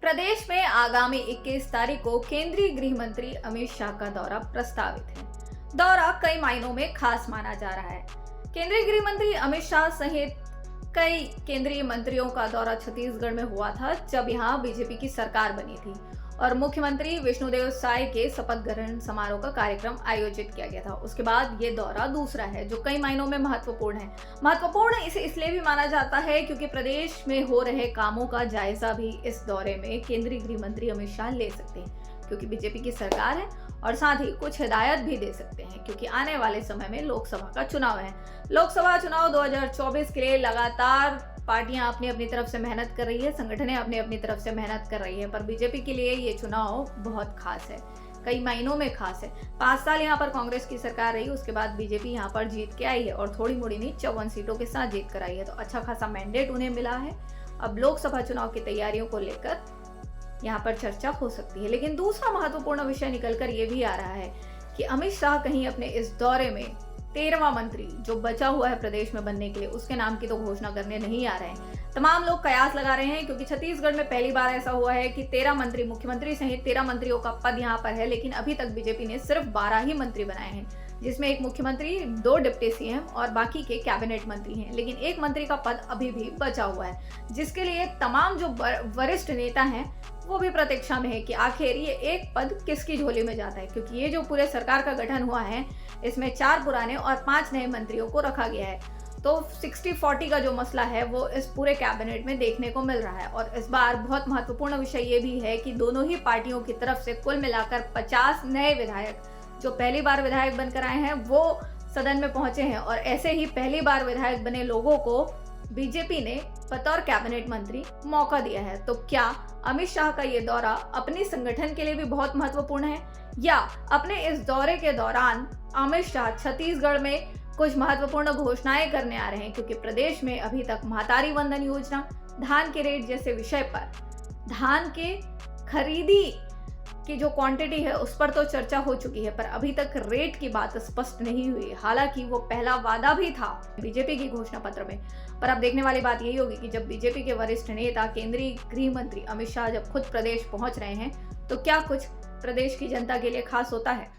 प्रदेश में आगामी 21 तारीख को केंद्रीय गृह मंत्री अमित शाह का दौरा प्रस्तावित है। दौरा कई मायनों में खास माना जा रहा है। केंद्रीय गृह मंत्री अमित शाह सहित कई केंद्रीय मंत्रियों का दौरा छत्तीसगढ़ में हुआ था जब यहां बीजेपी की सरकार बनी थी और मुख्यमंत्री विष्णुदेव साय के शपथ ग्रहण समारोह का कार्यक्रम आयोजित किया गया था। उसके बाद ये दौरा दूसरा है जो कई मायनों में महत्वपूर्ण है। महत्वपूर्ण इसे इसलिए भी माना जाता है क्योंकि प्रदेश में हो रहे कामों का जायजा भी इस दौरे में केंद्रीय गृह मंत्री अमित शाह ले सकते हैं, क्योंकि बीजेपी की सरकार है और साथ ही कुछ हिदायत भी दे सकते हैं, क्योंकि आने वाले समय में लोकसभा का चुनाव है। लोकसभा चुनाव 2024 के लिए लगातार पार्टियां अपनी अपनी तरफ से मेहनत कर रही है, संगठनें अपनी अपनी तरफ से मेहनत कर रही है, पर बीजेपी के लिए ये चुनाव बहुत खास है, कई महीनों में खास है। 5 साल यहाँ पर कांग्रेस की सरकार रही, उसके बाद बीजेपी यहाँ पर जीत के आई है और थोड़ी मोड़ी नहीं 54 सीटों के साथ जीत कर आई है, तो अच्छा खासा मैंडेट उन्हें मिला है। अब लोकसभा चुनाव की तैयारियों को लेकर यहाँ पर चर्चा हो सकती है। लेकिन दूसरा महत्वपूर्ण विषय निकलकर ये भी आ रहा है कि अमित शाह कहीं अपने इस दौरे में 13वां मंत्री जो बचा हुआ है प्रदेश में बनने के लिए, उसके नाम की तो घोषणा करने नहीं आ रहे हैं। तमाम लोग कयास लगा रहे हैं क्योंकि छत्तीसगढ़ में पहली बार ऐसा हुआ है कि 13 मंत्री, मुख्यमंत्री सहित 13 मंत्रियों का पद यहाँ पर है, लेकिन अभी तक बीजेपी ने सिर्फ 12 ही मंत्री बनाए हैं, जिसमें एक मुख्यमंत्री, 2 डिप्टी सीएम और बाकी के कैबिनेट मंत्री हैं। लेकिन एक मंत्री का पद अभी भी बचा हुआ है, जिसके लिए तमाम जो वरिष्ठ नेता हैं वो भी प्रतीक्षा में है कि आखिर ये एक पद किसकी झोली में जाता है, क्योंकि ये जो पूरे सरकार का गठन हुआ है इसमें 4 पुराने और 5 नए मंत्रियों को रखा गया है। तो 60-40 का जो मसला है वो इस पूरे कैबिनेट में देखने को मिल रहा है। और इस बार बहुत महत्वपूर्ण विषय ये भी है कि दोनों ही पार्टियों की तरफ से कुल मिलाकर 50 नए विधायक जो पहली बार विधायक बनकर आए हैं वो सदन में पहुंचे हैं, और ऐसे ही पहली बार विधायक बने लोगों को बीजेपी ने बतौर कैबिनेट मंत्री मौका दिया है। तो क्या अमित शाह का ये दौरा अपने संगठन के लिए भी बहुत महत्वपूर्ण है, या अपने इस दौरे के दौरान अमित शाह छत्तीसगढ़ में कुछ महत्वपूर्ण घोषणाएं करने आ रहे हैं, क्योंकि प्रदेश में अभी तक महतारी वंदन योजना, धान के रेट जैसे विषय पर, धान के खरीदी की जो क्वांटिटी है उस पर तो चर्चा हो चुकी है, पर अभी तक रेट की बात स्पष्ट नहीं हुई। हालांकि वो पहला वादा भी था बीजेपी की घोषणा पत्र में, पर अब देखने वाली बात यही होगी कि जब बीजेपी के वरिष्ठ नेता केंद्रीय गृह मंत्री अमित शाह जब खुद प्रदेश पहुंच रहे हैं तो क्या कुछ प्रदेश की जनता के लिए खास होता है।